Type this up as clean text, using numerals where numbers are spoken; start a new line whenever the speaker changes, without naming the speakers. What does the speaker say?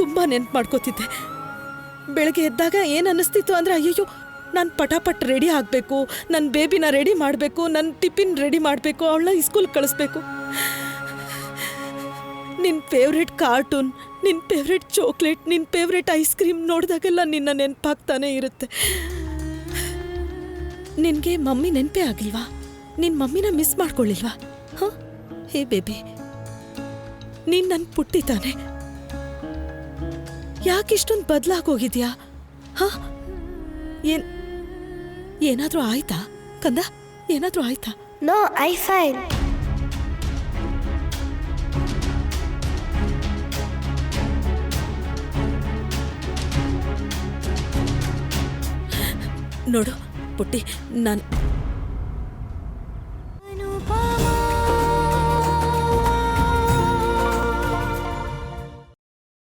ತುಂಬ ನೆನ್ಪು ಮಾಡ್ಕೋತಿದ್ದೆ. ಬೆಳಗ್ಗೆ ಎದ್ದಾಗ ಏನು ಅನ್ನಿಸ್ತಿತ್ತು ಅಂದರೆ, ಅಯ್ಯಯ್ಯೋ ನಾನು ಪಟಾಪಟ್ ರೆಡಿ ಆಗಬೇಕು, ನನ್ನ ಬೇಬಿನ ರೆಡಿ ಮಾಡಬೇಕು, ನನ್ನ ಟಿಫಿನ್ ರೆಡಿ ಮಾಡಬೇಕು, ಅವಳನ್ನ ಸ್ಕೂಲ್ಗೆ ಕಳಿಸ್ಬೇಕು. ನಿನ್ನ ಫೇವ್ರೆಟ್ ಕಾರ್ಟೂನ್, ನಿನ್ನ ಫೇವ್ರೆಟ್ ಚಾಕ್ಲೇಟ್, ನಿನ್ನ ಫೇವ್ರೆಟ್ ಐಸ್ ಕ್ರೀಮ್ ನೋಡಿದಾಗೆಲ್ಲ ನಿನ್ನ ನೆನಪಾಗ್ತಾನೆ ಇರುತ್ತೆ. ನಿನಗೆ ಮಮ್ಮಿ ನೆನಪೇ ಆಗಿಲ್ವಾ? ನಿನ್ನ ಮಮ್ಮಿನ ಮಿಸ್ ಮಾಡ್ಕೊಳ್ಳಿಲ್ವಾ? ಹಾಂ, ಹೇ ಬೇಬಿ, ನೀನು ನನ್ನ ಪುಟ್ಟಿ ತಾನೆ. ಯಾಕೆ ಇಷ್ಟೊಂದು ಬದಲಾಗೋಗಿದ್ಯಾ? ಹಾಂ, ಏನಾದರೂ ಆಯ್ತಾ ಕಂದ? ಏನಾದರೂ ಆಯ್ತಾ?
No, I fine.
ನೋಡು ಪುಟ್ಟಿ, ನಾನು